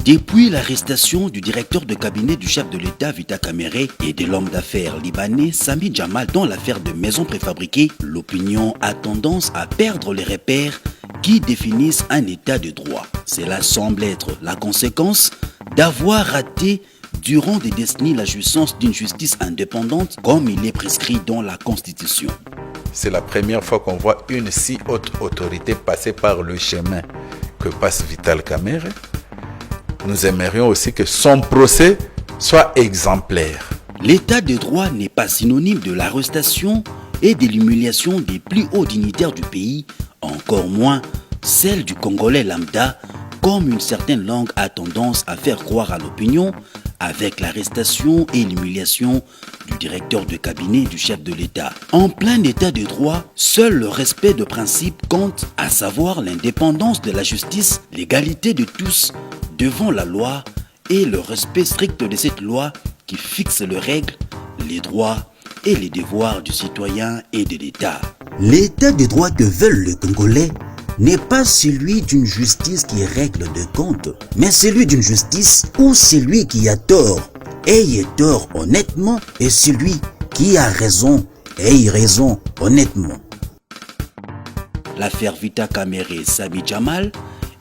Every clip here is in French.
Depuis l'arrestation du directeur de cabinet du chef de l'État Vita Kamere et de l'homme d'affaires libanais Sami Jamal dans l'affaire de maisons préfabriquées, l'opinion a tendance à perdre les repères qui définissent un état de droit. Cela semble être la conséquence d'avoir raté durant des décennies la jouissance d'une justice indépendante comme il est prescrit dans la Constitution. C'est la première fois qu'on voit une si haute autorité passer par le chemin que passe Vital Kamere. Nous aimerions aussi que son procès soit exemplaire. L'état de droit n'est pas synonyme de l'arrestation et de l'humiliation des plus hauts dignitaires du pays, encore moins celle du Congolais lambda, comme une certaine langue a tendance à faire croire à l'opinion avec l'arrestation et l'humiliation du directeur de cabinet du chef de l'État. En plein état de droit, seul le respect de principes compte, à savoir l'indépendance de la justice, l'égalité de tous devant la loi et le respect strict de cette loi qui fixe les règles, les droits et les devoirs du citoyen et de l'État. L'état de droit que veulent les Congolais n'est pas celui d'une justice qui règle des comptes, mais celui d'une justice où celui qui a tort ait tort honnêtement et celui qui a raison ait raison honnêtement. L'affaire Vita Kamere et Sami Jamal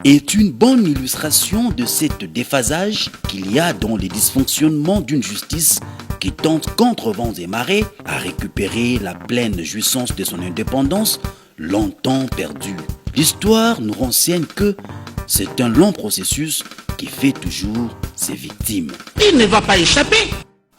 est une bonne illustration de cet déphasage qu'il y a dans les dysfonctionnements d'une justice qui tente contre vents et marées à récupérer la pleine jouissance de son indépendance longtemps perdue. L'histoire nous renseigne que c'est un long processus qui fait toujours ses victimes. Il ne va pas échapper.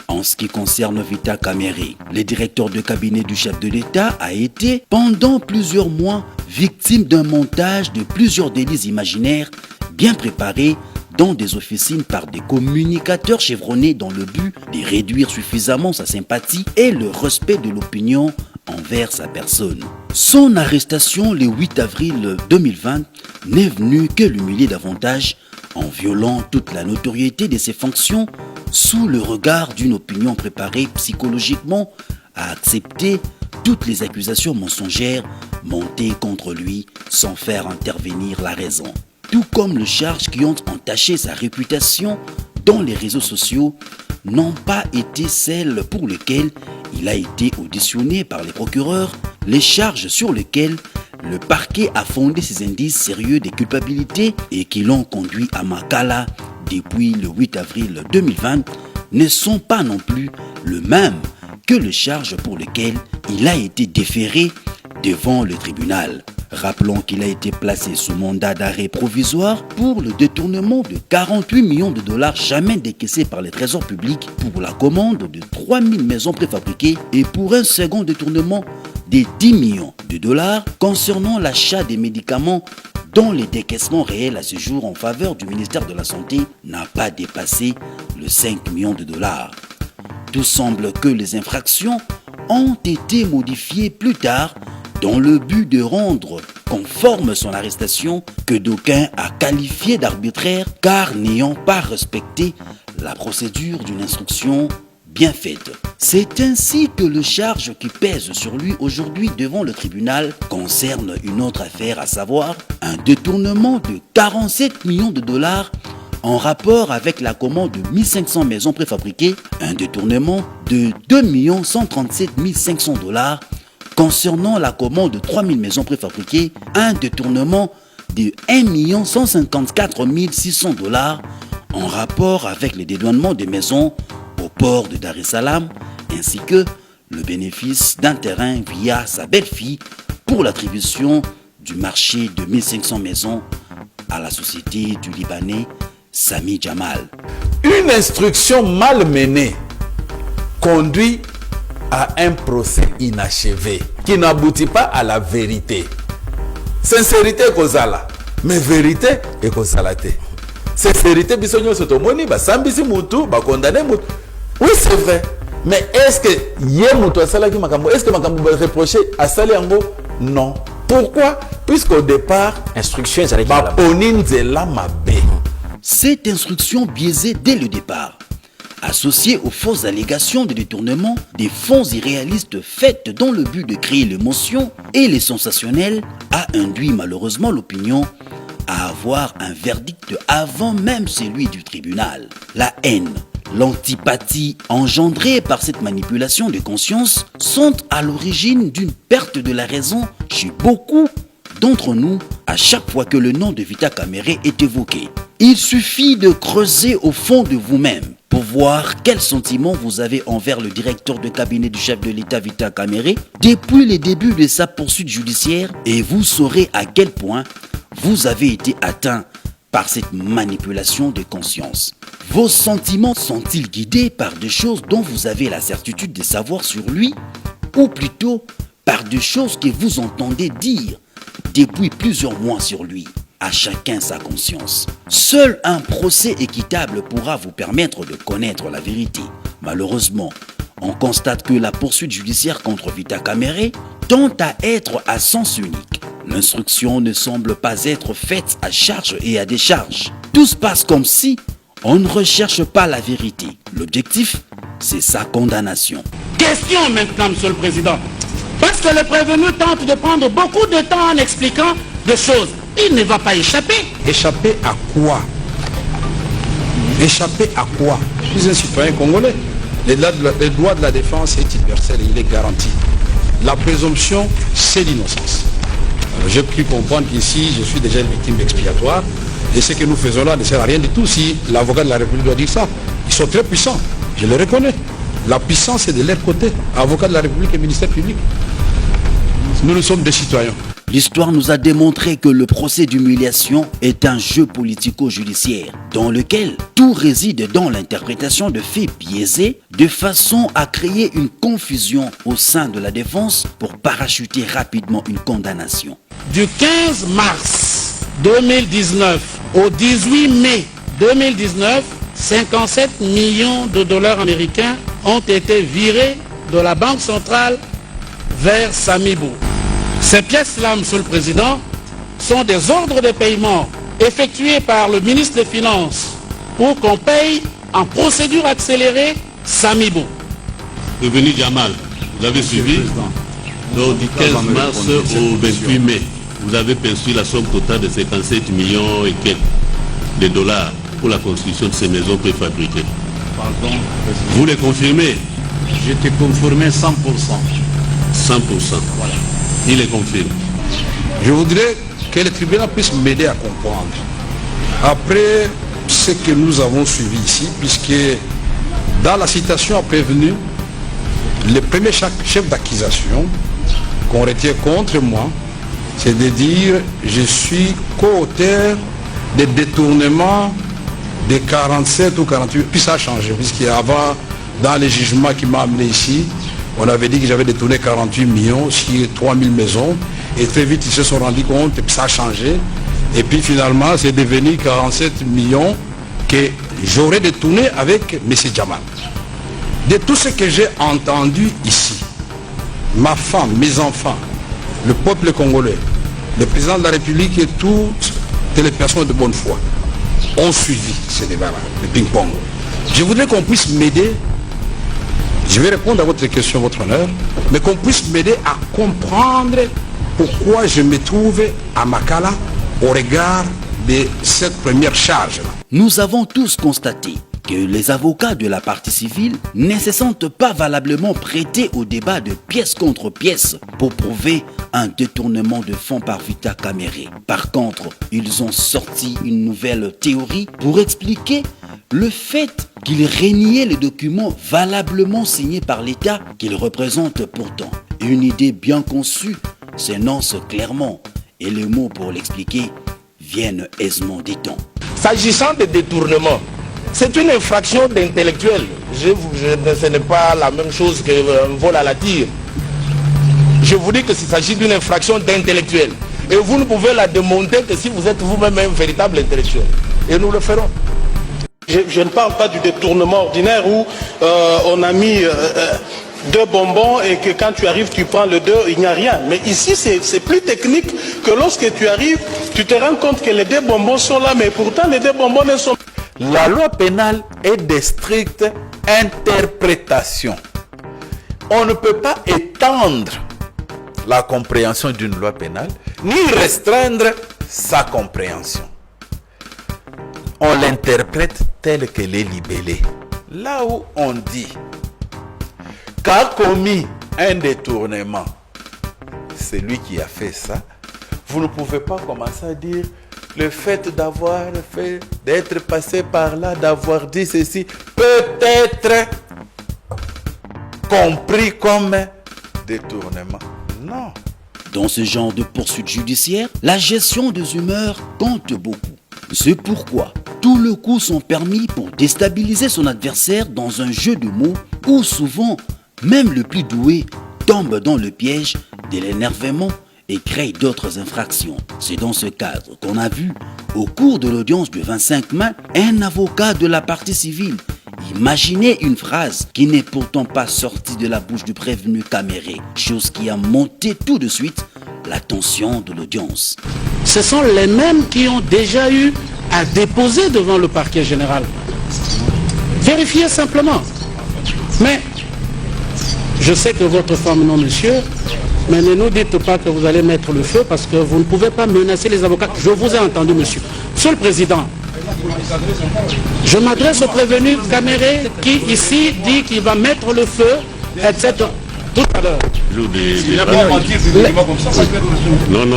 En ce qui concerne Vita Kamere, le directeur de cabinet du chef de l'État a été, pendant plusieurs mois, victime d'un montage de plusieurs délits imaginaires bien préparés dans des officines par des communicateurs chevronnés dans le but de réduire suffisamment sa sympathie et le respect de l'opinion envers sa personne. Son arrestation le 8 avril 2020 n'est venue que l'humilier davantage en violant toute la notoriété de ses fonctions sous le regard d'une opinion préparée psychologiquement à accepter toutes les accusations mensongères montées contre lui sans faire intervenir la raison. Tout comme les charges qui ont entaché sa réputation dans les réseaux sociaux n'ont pas été celles pour lesquelles il a été auditionné par les procureurs, les charges sur lesquelles le parquet a fondé ses indices sérieux de culpabilité et qui l'ont conduit à Makala depuis le 8 avril 2020 ne sont pas non plus le même que les charges pour lesquelles il a été déféré devant le tribunal. Rappelons qu'il a été placé sous mandat d'arrêt provisoire pour le détournement de 48 millions de dollars jamais décaissés par les trésors publics pour la commande de 3000 maisons préfabriquées et pour un second détournement de 10 millions de dollars concernant l'achat des médicaments dont les décaissements réels à ce jour en faveur du ministère de la Santé n'a pas dépassé le 5 millions de dollars. Tout semble que les infractions ont été modifiées plus tard dans le but de rendre conforme son arrestation que d'aucuns a qualifié d'arbitraire car n'ayant pas respecté la procédure d'une instruction bien faite. C'est ainsi que les charges qui pèsent sur lui aujourd'hui devant le tribunal concernent une autre affaire, à savoir un détournement de 47 millions de dollars en rapport avec la commande de 1500 maisons préfabriquées, un détournement de 2 137 500 dollars concernant la commande de 3000 maisons préfabriquées, un détournement de 1 154 600 dollars en rapport avec le dédouanement des maisons au port de Dar es Salaam, ainsi que le bénéfice d'un terrain via sa belle-fille pour l'attribution du marché de 1500 maisons à la société du Libanais Sami Jamal. Une instruction mal menée conduit à un procès inachevé qui n'aboutit pas à la vérité. Sincérité kozala, mais vérité est kozalate. Sincérité bisogno sotomoni ba sambisi mutu ba condamner mutu. Oui, c'est vrai. Mais est-ce que yé mutu asala ki makambo, est-ce que makambo ba reprocher asali yango? Non. Pourquoi? Puisqu'au départ, instruction est ba poninzela mabe. Cette instruction biaisée dès le départ, associée aux fausses allégations de détournement des fonds irréalistes faites dans le but de créer l'émotion et les sensationnels, a induit malheureusement l'opinion à avoir un verdict avant même celui du tribunal. La haine, l'antipathie engendrée par cette manipulation de conscience sont à l'origine d'une perte de la raison chez beaucoup d'entre nous à chaque fois que le nom de Vita Kamere est évoqué. Il suffit de creuser au fond de vous-même pour voir quel sentiment vous avez envers le directeur de cabinet du chef de l'État Vita Kamere depuis les débuts de sa poursuite judiciaire et vous saurez à quel point vous avez été atteint par cette manipulation de conscience. Vos sentiments sont-ils guidés par des choses dont vous avez la certitude de savoir sur lui ou plutôt par des choses que vous entendez dire depuis plusieurs mois sur lui? À chacun sa conscience. Seul un procès équitable pourra vous permettre de connaître la vérité. Malheureusement, on constate que la poursuite judiciaire contre Vita Kamere tend à être à sens unique. L'instruction ne semble pas être faite à charge et à décharge. Tout se passe comme si on ne recherche pas la vérité. L'objectif, c'est sa condamnation. Question maintenant, Monsieur le Président. Parce que le prévenu tente de prendre beaucoup de temps en expliquant des choses. Il ne va pas échapper. Échapper à quoi? Échapper à quoi? Je suis un citoyen congolais. Le droit de la défense est universel et il est garanti. La présomption, c'est l'innocence. J'ai pu comprendre qu'ici, je suis déjà une victime expiatoire. Et ce que nous faisons là ne sert à rien du tout si l'avocat de la République doit dire ça. Ils sont très puissants, je le reconnais. La puissance est de leur côté. Avocat de la République et ministère public. Nous sommes des citoyens. L'histoire nous a démontré que le procès d'humiliation est un jeu politico-judiciaire dans lequel tout réside dans l'interprétation de faits biaisés de façon à créer une confusion au sein de la défense pour parachuter rapidement une condamnation. Du 15 mars 2019 au 18 mai 2019, 57 millions de dollars américains ont été virés de la Banque centrale vers Samibou. Ces pièces-là, Monsieur le Président, sont des ordres de paiement effectués par le ministre des Finances pour qu'on paye en procédure accélérée Samibou. Revenu Jamal, vous avez suivi. Donc du 15 mars au 28 mai, vous avez perçu la somme totale de 57 millions et quelques de dollars pour la construction de ces maisons préfabriquées. Pardon. Vous les confirmez? Je te confirmé 100%. 100%. Voilà. Il les confirme. Je voudrais que le tribunal puisse m'aider à comprendre. Après ce que nous avons suivi ici, puisque dans la citation à prévenu, le premier chef d'accusation qu'on retient contre moi, c'est de dire je suis co-auteur des détournements de 47 ou 48, puis ça a changé, puisqu'avant, dans les jugements qui m'ont amené ici, on avait dit que j'avais détourné 48 millions sur 3000 maisons, et très vite ils se sont rendus compte, et puis ça a changé, et puis finalement c'est devenu 47 millions que j'aurais détourné avec M. Jamal. De tout ce que j'ai entendu ici, ma femme, mes enfants, le peuple congolais, le président de la République et toutes les personnes de bonne foi ont suivi ce débat-là, le ping-pong. Je voudrais qu'on puisse m'aider, je vais répondre à votre question, votre honneur, mais qu'on puisse m'aider à comprendre pourquoi je me trouve à Makala au regard de cette première charge-là. Nous avons tous constaté que les avocats de la partie civile ne se sentent pas valablement prêtés au débat de pièce contre pièce pour prouver un détournement de fonds par Vita Kamere. Par contre, ils ont sorti une nouvelle théorie pour expliquer le fait qu'ils reniaient les documents valablement signés par l'État qu'ils représentent pourtant. Une idée bien conçue s'énonce clairement et les mots pour l'expliquer viennent aisément des temps. S'agissant des détournements, c'est une infraction d'intellectuel. Ce n'est pas la même chose qu'un vol à la tire. Je vous dis que s'il s'agit d'une infraction d'intellectuel. Et vous ne pouvez la démonter que si vous êtes vous-même un véritable intellectuel. Et nous le ferons. Je ne parle pas du détournement ordinaire où on a mis deux bonbons et que quand tu arrives, tu prends le deux, il n'y a rien. Mais ici, c'est plus technique que lorsque tu arrives, tu te rends compte que les deux bonbons sont là, mais pourtant les deux bonbons ne sont pas. La loi pénale est de stricte interprétation. On ne peut pas étendre la compréhension d'une loi pénale, ni restreindre sa compréhension. On l'interprète tel qu'elle est libellée. Là où on dit qu'a commis un détournement, c'est lui qui a fait ça, vous ne pouvez pas commencer à dire le fait d'avoir fait, d'être passé par là, d'avoir dit ceci, peut être compris comme détournement. Non. Dans ce genre de poursuite judiciaire, la gestion des humeurs compte beaucoup. C'est pourquoi tous les coups sont permis pour déstabiliser son adversaire dans un jeu de mots où souvent, même le plus doué tombe dans le piège de l'énervement et crée d'autres infractions. C'est dans ce cadre qu'on a vu, au cours de l'audience du 25 mai, un avocat de la partie civile imaginer une phrase qui n'est pourtant pas sortie de la bouche du prévenu Caméré, chose qui a monté tout de suite la tension de l'audience. Ce sont les mêmes qui ont déjà eu à déposer devant le parquet général. Vérifiez simplement. Mais je sais que votre femme, non monsieur, mais ne nous dites pas que vous allez mettre le feu parce que vous ne pouvez pas menacer les avocats. Je vous ai entendu, monsieur. Monsieur le Président, je m'adresse au prévenu Caméré qui ici dit qu'il va mettre le feu, etc. Tout à l'heure. Non.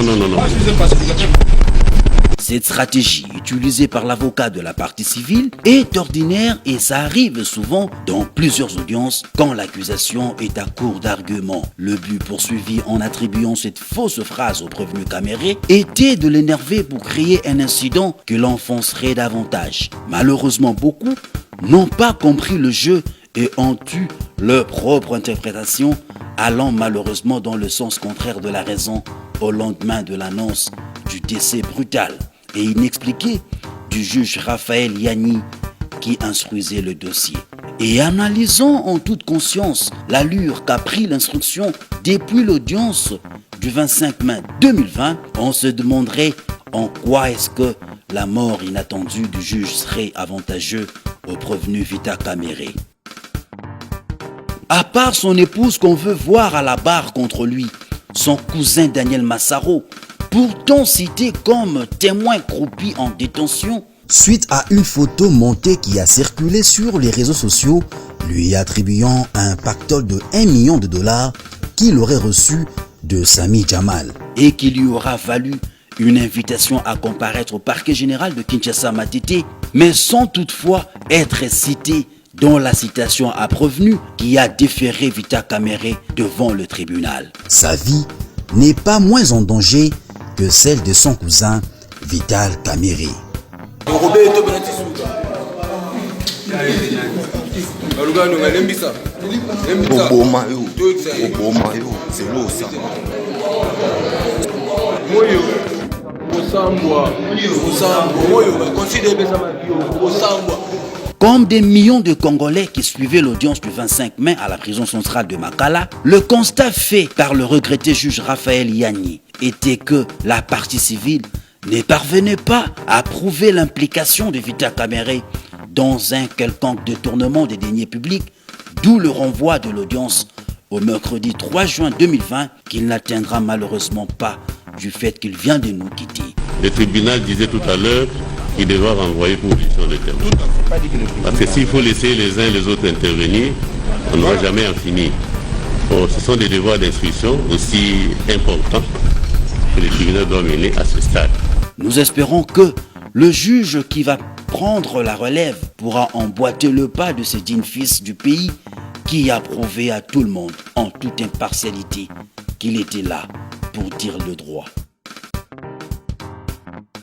Cette stratégie utilisée par l'avocat de la partie civile est ordinaire et ça arrive souvent dans plusieurs audiences quand l'accusation est à court d'arguments. Le but poursuivi en attribuant cette fausse phrase au prévenu Caméré était de l'énerver pour créer un incident que l'enfoncerait davantage. Malheureusement, beaucoup n'ont pas compris le jeu et ont eu leur propre interprétation, allant malheureusement dans le sens contraire de la raison au lendemain de l'annonce du décès brutal et inexpliqué du juge Raphaël Yanni qui instruisait le dossier. Et analysant en toute conscience l'allure qu'a pris l'instruction depuis l'audience du 25 mai 2020, on se demanderait en quoi est-ce que la mort inattendue du juge serait avantageuse au prévenu Vita Caméré. À part son épouse qu'on veut voir à la barre contre lui, son cousin Daniel Massaro, pourtant cité comme témoin croupi en détention, suite à une photo montée qui a circulé sur les réseaux sociaux, lui attribuant un pactole de 1 million de dollars qu'il aurait reçu de Sami Jamal. Et qui lui aura valu une invitation à comparaître au parquet général de Kinshasa Matete, mais sans toutefois être cité dans la citation à prévenu qui a déféré Vita Caméré devant le tribunal. Sa vie n'est pas moins en danger que celle de son cousin Vital Caméré. Comme des millions de Congolais qui suivaient l'audience du 25 mai à la prison centrale de Makala, le constat fait par le regretté juge Raphaël Yanni était que la partie civile ne parvenait pas à prouver l'implication de Vita Caméré dans un quelconque détournement des deniers publics, d'où le renvoi de l'audience au mercredi 3 juin 2020 qu'il n'atteindra malheureusement pas du fait qu'il vient de nous quitter. Le tribunal disait tout à l'heure qu'il devra renvoyer pour audition de témoins. Parce que s'il faut laisser les uns et les autres intervenir, on n'aura jamais en finir. Bon, ce sont des devoirs d'instruction aussi importants que le tribunal doit mener à ce stade. Nous espérons que le juge qui va prendre la relève pourra emboîter le pas de ce digne fils du pays qui a prouvé à tout le monde, en toute impartialité, qu'il était là pour dire le droit.